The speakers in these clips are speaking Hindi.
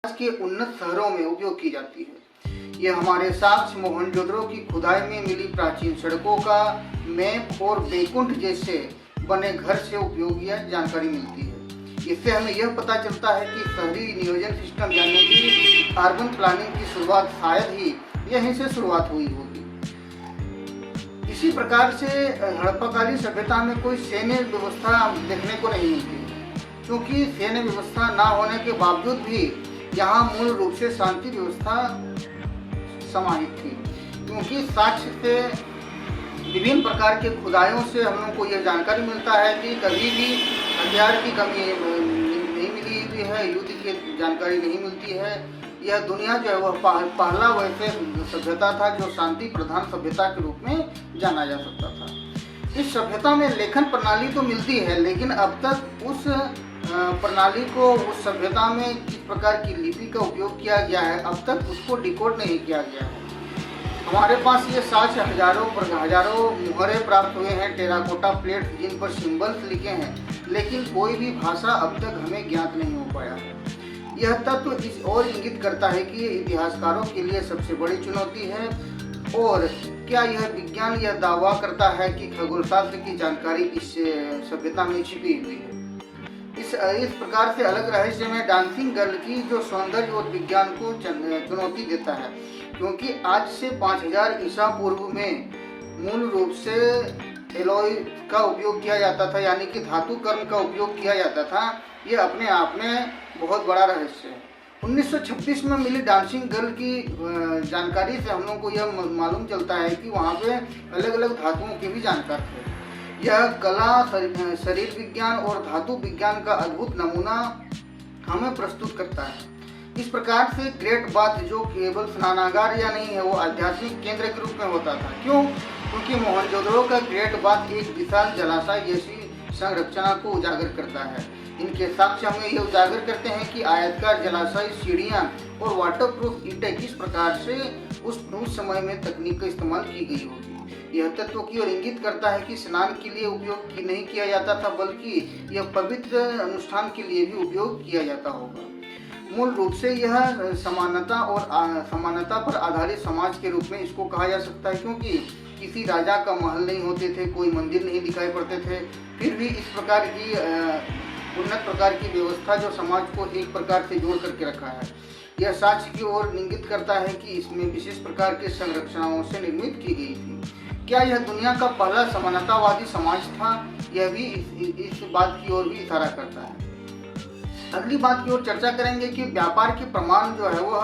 आज के उन्नत शहरों में उपयोग की जाती है। यह हमारे साक्ष्य मोहनजोदड़ो की खुदाई में मिली प्राचीन सड़कों का मैप और बैकुंठ जैसे बने घर से उपयोगी जानकारी मिलती है। इससे हमें यह पता चलता है कि शहरी नियोजन सिस्टम यानी कि अर्बन प्लानिंग की शुरुआत शायद ही यहीं से शुरुआत हुई होगी। इसी प्रकार से हड़प्पाकालीन सभ्यता में कोई सैन्य व्यवस्था देखने को नहीं मिलती, क्योंकि सैन्य व्यवस्था न होने के बावजूद भी यहाँ मूल रूप से शांति व्यवस्था समाहित थी। क्योंकि साक्ष्य से विभिन्न प्रकार के खुदाइयों से हम लोग को यह जानकारी मिलता है कि कभी भी हथियार की कमी नहीं मिली हुई है, युद्ध की जानकारी नहीं मिलती है। यह दुनिया जो है वह पहला वैसे सभ्यता था जो शांति प्रधान सभ्यता के रूप में जाना जा सकता था। इस सभ्यता में लेखन प्रणाली तो मिलती है, लेकिन अब तक उस प्रणाली को उस सभ्यता में किस प्रकार की लिपि का उपयोग किया गया है, अब तक उसको डिकोड नहीं किया गया है। हमारे पास ये साक्ष्य हजारों मुहरे प्राप्त हुए हैं, टेराकोटा प्लेट्स जिन पर सिंबल्स लिखे हैं, लेकिन कोई भी भाषा अब तक हमें ज्ञात नहीं हो पाया है। यह तत्व इस ओर इंगित करता है कि ये इतिहासकारों के लिए सबसे बड़ी चुनौती है। और क्या यह विज्ञान यह दावा करता है कि खगोलशास्त्र की जानकारी इस सभ्यता में छिपी हुई है। इस प्रकार से अलग रहस्य में डांसिंग गर्ल की जो सौंदर्य और विज्ञान को चुनौती देता है, क्योंकि आज से 5000 ईसा पूर्व में मूल रूप से एलॉय का उपयोग किया जाता था, यानी कि धातु कर्म का उपयोग किया जाता था। यह अपने आप में बहुत बड़ा रहस्य है। 1926 में मिली डांसिंग गर्ल की जानकारी से हम लोग को यह मालूम चलता है कि वहाँ पे अलग अलग धातुओं के भी जानकार थे। यह कला, शरीर विज्ञान और धातु विज्ञान का अद्भुत नमूना हमें प्रस्तुत करता है। इस प्रकार से ग्रेट बाथ जो केवल स्नानागार या नहीं है, वो आध्यात्मिक केंद्र के रूप में होता था। क्यों? क्योंकि मोहनजोदड़ो का ग्रेट बाथ एक विशाल जलाशय जैसी संरचना को उजागर करता है। इनके साक्ष्य हमें यह उजागर करते हैं कि आयताकार जलाशय, सीढ़ियाँ और वाटरप्रूफ ईंटें किस प्रकार से उस समय में तकनीक का इस्तेमाल की गई होगी। यह तत्व की ओर इंगित करता है कि स्नान के लिए उपयोग नहीं किया जाता था, बल्कि यह पवित्र अनुष्ठान के लिए भी उपयोग किया जाता होगा। मूल रूप से यह समानता पर आधारित समाज के रूप में इसको कहा जा सकता है, क्योंकि किसी राजा का महल नहीं होते थे, कोई मंदिर नहीं दिखाई पड़ते थे, फिर भी इस प्रकार की उन्नत प्रकार की व्यवस्था जो समाज को एक प्रकार से जोड़ करके रखा है। यह साक्ष्य की ओर इंगित करता है कि इसमें विशेष प्रकार के संरचनाओं से निर्मित की गई थी। क्या यह दुनिया का पहला समानतावादी समाज था? यह भी इस बात की ओर भी इशारा करता है। अगली बात की ओर चर्चा करेंगे कि व्यापार के प्रमाण जो है वह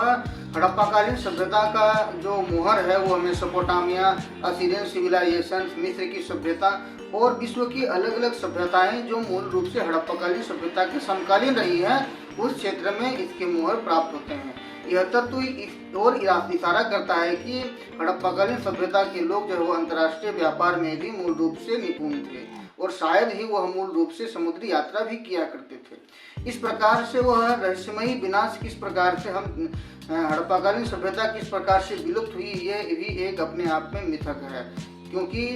हड़प्पाकालीन सभ्यता का जो मोहर है वो मेसोपोटामिया, असीरियन सिविलाइजेशन, मिस्र की सभ्यता और विश्व की अलग अलग सभ्यताएं जो मूल रूप से हड़प्पाकालीन सभ्यता के समकालीन रही है, उस क्षेत्र में इसके मोहर प्राप्त होते हैं। यह तत्व इस ओर इशारा करता है कि हड़प्पाकालीन सभ्यता के लोग जो है वो अंतर्राष्ट्रीय व्यापार में भी मूल रूप से निपुण थे और शायद ही वह मूल रूप से समुद्री यात्रा भी किया करते थे। इस प्रकार से वह रहस्यमयी विनाश किस प्रकार से हड़प्पाकालीन सभ्यता किस प्रकार से विलुप्त हुई, ये भी एक अपने आप में मिथक है। क्योंकि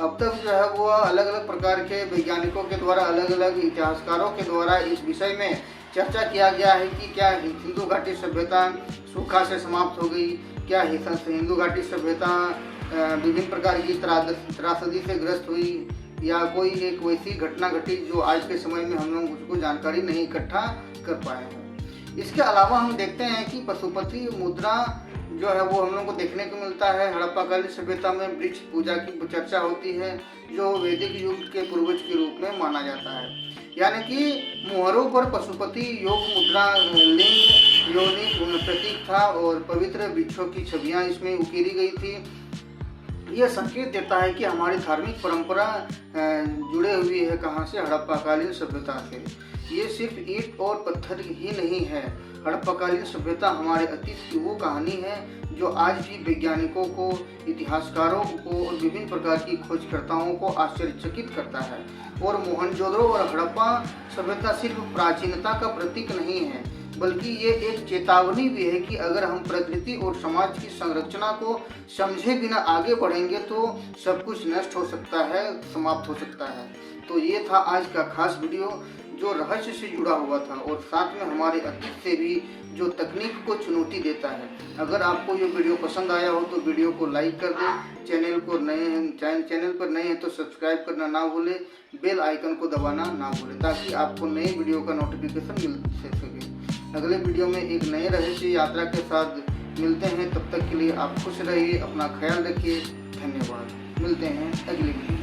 अब तक जो है वो अलग अलग प्रकार के वैज्ञानिकों के द्वारा, अलग अलग इतिहासकारों के द्वारा इस विषय में चर्चा किया गया है कि क्या सिंधु घाटी सभ्यता सूखा से समाप्त हो गई, क्या सिंधु घाटी सभ्यता विभिन्न प्रकार की त्रासदी से ग्रस्त हुई, या कोई एक वैसी घटना घटी जो आज के समय में हम लोग उसको जानकारी नहीं इकट्ठा कर पाए हैं। इसके अलावा हम देखते हैं कि पशुपति मुद्रा जो है वो हम लोग को देखने को मिलता है। हड़प्पाकालीन सभ्यता में वृक्ष पूजा की चर्चा होती है, जो वैदिक युग के पूर्वज के रूप में माना जाता है। यानी कि मोहरों पर पशुपति योग मुद्रा, लिंग, योनि प्रतीक था और पवित्र वृक्षों की छवियां इसमें उकेरी गई थी। यह संकेत देता है कि हमारी धार्मिक परंपरा जुड़े हुई है कहाँ से? हड़प्पाकालीन सभ्यता से। ये सिर्फ ईंट और पत्थर ही नहीं है। हड़प्पाकालीन सभ्यता हमारे अतीत की वो कहानी है जो आज भी वैज्ञानिकों को, इतिहासकारों को और विभिन्न प्रकार की खोजकर्ताओं को आश्चर्यचकित करता है। और मोहनजोदड़ो और हड़प्पा सभ्यता सिर्फ प्राचीनता का प्रतीक नहीं है, बल्कि ये एक चेतावनी भी है कि अगर हम प्रकृति और समाज की संरचना को समझे बिना आगे बढ़ेंगे तो सब कुछ नष्ट हो सकता है, समाप्त हो सकता है। तो ये था आज का खास वीडियो। जो रहस्य से जुड़ा हुआ था और साथ में हमारे अतीत से भी जो तकनीक को चुनौती देता है। अगर आपको ये वीडियो पसंद आया हो तो वीडियो को लाइक कर दें, चैनल पर नए हैं तो सब्सक्राइब करना ना भूलें, बेल आइकन को दबाना ना भूलें ताकि आपको नए वीडियो का नोटिफिकेशन मिल सके। अगले वीडियो में एक नए रहस्य यात्रा के साथ मिलते हैं। तब तक के लिए आप खुश रहिए, अपना ख्याल रखिए। धन्यवाद। मिलते हैं अगले वीडियो।